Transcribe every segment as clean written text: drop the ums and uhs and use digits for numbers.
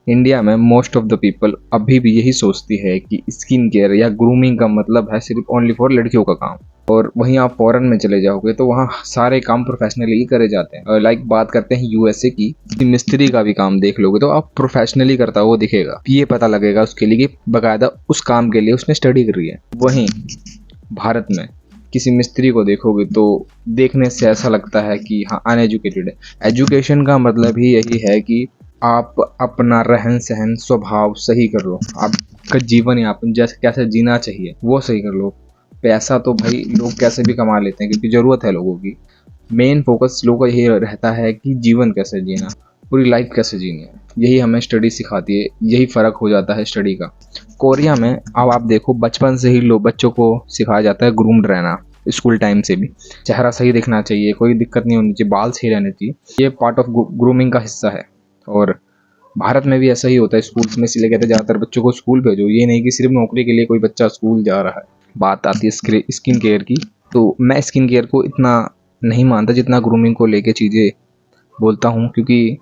India में most of the people अभी भी यही सोचती है कि स्किन केयर या ग्रूमिंग का मतलब है सिर्फ ओनली फॉर लड़कियों का काम। और वहीं आप फॉरेन में चले जाओगे तो वहाँ सारे काम प्रोफेशनली ही करे जाते हैं। लाइक बात करते हैं यूएसए की, मिस्त्री का भी काम देख लोगे तो आप प्रोफेशनली करता हुआ दिखेगा। ये पता लगेगा उसके लिए कि बाकायदा उस काम के लिए उसने स्टडी करी है। वहीं भारत में किसी मिस्त्री को देखोगे तो देखने से ऐसा लगता है कि हाँ अनएजुकेटेड है। एजुकेशन का मतलब ही यही है कि आप अपना रहन सहन स्वभाव सही कर लो, आपका जीवन यापन जैसे कैसे जीना चाहिए वो सही कर लो। पैसा तो भाई लोग कैसे भी कमा लेते हैं क्योंकि ज़रूरत है लोगों की। मेन फोकस लोगों का यही रहता है कि जीवन कैसे जीना, पूरी लाइफ कैसे जीनी है। यही हमें स्टडी सिखाती है, यही फ़र्क हो जाता है स्टडी का। कोरिया में अब आप देखो बचपन से ही लोग बच्चों को सिखाया जाता है ग्रूम्ड रहना। स्कूल टाइम से भी चेहरा सही दिखना चाहिए, कोई दिक्कत नहीं होनी चाहिए, बाल सही रहने चाहिए। ये पार्ट ऑफ ग्रूमिंग का हिस्सा है। और भारत में भी ऐसा ही होता है स्कूल्स में, इसलिए कहते हैं ज़्यादातर बच्चों को स्कूल भेजो। ये नहीं कि सिर्फ नौकरी के लिए कोई बच्चा स्कूल जा रहा है। बात आती है स्किन केयर की, तो मैं स्किन केयर को इतना नहीं मानता जितना ग्रूमिंग को लेके चीज़ें बोलता हूँ। क्योंकि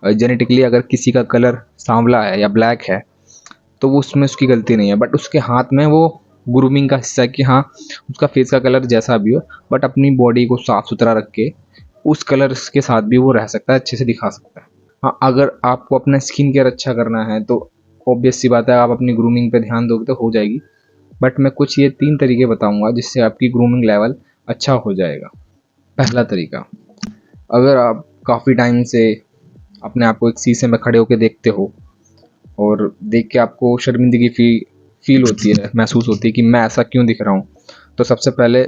जेनेटिकली अगर किसी का कलर सांवला है या ब्लैक है तो वो उसमें उसकी गलती नहीं है, बट उसके हाथ में वो ग्रूमिंग का हिस्सा है कि हाँ उसका फेस का कलर जैसा भी हो, बट अपनी बॉडी को साफ़ सुथरा रख के उस कलर के साथ भी वो रह सकता है, अच्छे से दिखा सकता है। हाँ, अगर आपको अपना स्किन केयर अच्छा करना है तो ऑब्वियस सी बात है आप अपनी ग्रूमिंग पे ध्यान दोगे तो हो जाएगी। बट मैं कुछ ये 3 तरीके बताऊंगा जिससे आपकी ग्रूमिंग लेवल अच्छा हो जाएगा। पहला तरीका, अगर आप काफ़ी टाइम से अपने आप को एक शीशे में खड़े होकर देखते हो और देख के आपको शर्मिंदगी फील होती है, महसूस होती है कि मैं ऐसा क्यों दिख रहा हूँ, तो सबसे पहले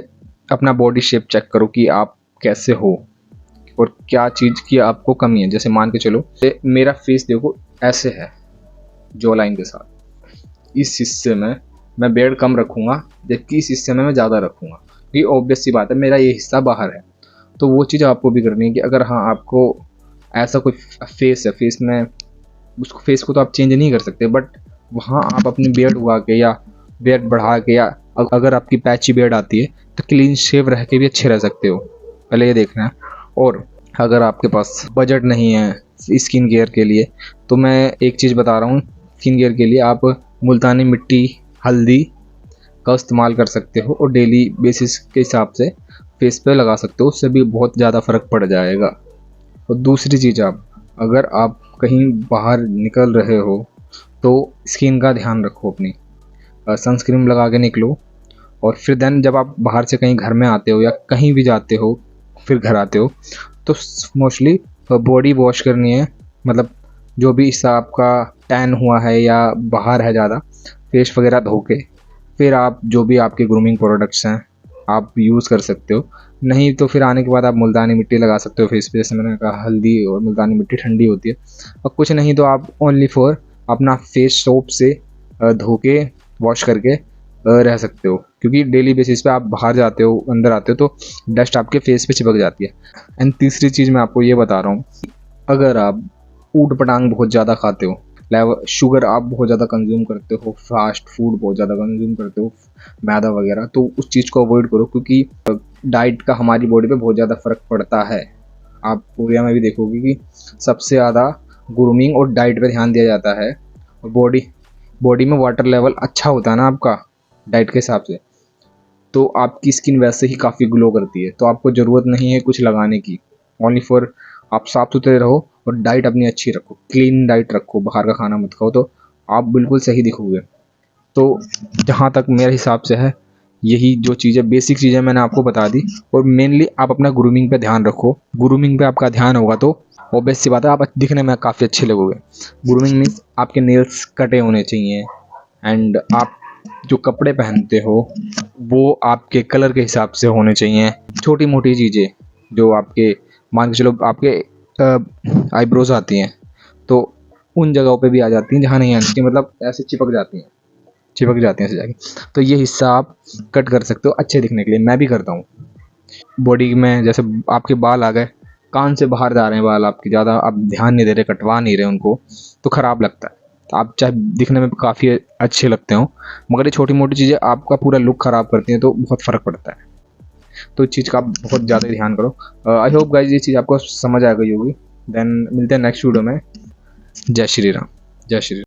अपना बॉडी शेप चेक करो कि आप कैसे हो और क्या चीज़ की आपको कमी है। जैसे मान के चलो मेरा फेस देखो ऐसे है जॉ लाइन के साथ, इस हिस्से में मैं बेड कम रखूँगा जबकि इस हिस्से में मैं ज़्यादा रखूँगा। ये ऑब्वियस सी बात है, मेरा ये हिस्सा बाहर है। तो वो चीज़ आपको भी करनी है कि अगर हाँ आपको ऐसा कोई फेस है, फेस में उसको फेस को तो आप चेंज नहीं कर सकते, बट वहाँ आप अपनी बियर्ड उगा के या बियर्ड बढ़ा के या अगर आपकी पैची बियर्ड आती है तो क्लीन शेव रह के भी अच्छे रह सकते हो, पहले ये देखना है। और अगर आपके पास बजट नहीं है स्किन केयर के लिए तो मैं एक चीज़ बता रहा हूँ, स्किन केयर के लिए आप मुल्तानी मिट्टी हल्दी का इस्तेमाल कर सकते हो और डेली बेसिस के हिसाब से फेस पे लगा सकते हो, उससे भी बहुत ज़्यादा फ़र्क पड़ जाएगा। और दूसरी चीज़, अगर आप कहीं बाहर निकल रहे हो तो स्किन का ध्यान रखो, अपनी सनस्क्रीन लगा के निकलो। और फिर देन जब आप बाहर से कहीं घर में आते हो या कहीं भी जाते हो फिर घर आते हो तो मोस्टली बॉडी वॉश करनी है। मतलब जो भी हिस्सा आपका टैन हुआ है या बाहर है ज़्यादा, फेस वगैरह धो के फिर आप जो भी आपके ग्रूमिंग प्रोडक्ट्स हैं आप यूज़ कर सकते हो। नहीं तो फिर आने के बाद आप मुल्तानी मिट्टी लगा सकते हो फेस पे, जैसे मैंने कहा हल्दी और मुल्तानी मिट्टी ठंडी होती है। और कुछ नहीं तो आप ओनली फॉर अपना फेस सोप से धो के वॉश करके रह सकते हो, क्योंकि डेली बेसिस पे आप बाहर जाते हो अंदर आते हो तो डस्ट आपके फेस पे चिपक जाती है। एंड तीसरी चीज़ मैं आपको ये बता रहा हूँ, अगर आप ऊट पटांग बहुत ज़्यादा खाते हो, शुगर आप बहुत ज़्यादा कंज्यूम करते हो, फास्ट फूड बहुत ज़्यादा कंज्यूम करते हो, मैदा वगैरह, तो उस चीज़ को अवॉइड करो क्योंकि डाइट का हमारी बॉडी पे बहुत ज़्यादा फ़र्क पड़ता है। आप कोरिया में भी देखोगे कि सबसे ज़्यादा ग्रूमिंग और डाइट पे ध्यान दिया जाता है। और बॉडी में वाटर लेवल अच्छा होता है ना आपका डाइट के हिसाब से, तो आपकी स्किन वैसे ही काफ़ी ग्लो करती है। तो आपको ज़रूरत नहीं है कुछ लगाने की, ओनली फॉर आप साफ सुथरे रहो और डाइट अपनी अच्छी रखो, क्लीन डाइट रखो, बाहर का खाना मत खाओ, तो आप बिल्कुल सही दिखोगे। तो जहाँ तक मेरे हिसाब से है यही जो चीज़ें बेसिक चीज़ें मैंने आपको बता दी। और मेनली आप अपना ग्रूमिंग पे ध्यान रखो, ग्रूमिंग पे आपका ध्यान होगा तो ऑब्वियस सी बात है आप दिखने में काफ़ी अच्छे लगोगे। ग्रूमिंग मीन्स आपके नेल्स कटे होने चाहिए एंड आप जो कपड़े पहनते हो वो आपके कलर के हिसाब से होने चाहिए। छोटी मोटी चीज़ें जो आपके मान के चलो आपके आईब्रोज आती हैं तो उन जगहों पे भी आ जाती हैं जहाँ नहीं आनी चाहिए, मतलब ऐसे चिपक जाती हैं ऐसे जाके, तो ये हिस्सा आप कट कर सकते हो अच्छे दिखने के लिए। मैं भी करता हूँ बॉडी में, जैसे आपके बाल आ गए, कान से बाहर जा रहे हैं बाल आपके, ज़्यादा आप ध्यान नहीं दे रहे, कटवा नहीं रहे उनको, तो ख़राब लगता है। तो आप चाहे दिखने में काफ़ी अच्छे लगते हो मगर ये छोटी मोटी चीज़ें आपका पूरा लुक ख़राब करती हैं, तो बहुत फ़र्क पड़ता है। तो इस चीज़ का आप बहुत ज़्यादा ध्यान करो। आई होप गाइज ये चीज़ आपको समझ आ गई होगी। देन मिलते हैं नेक्स्ट वीडियो में। जय श्री राम। जय श्री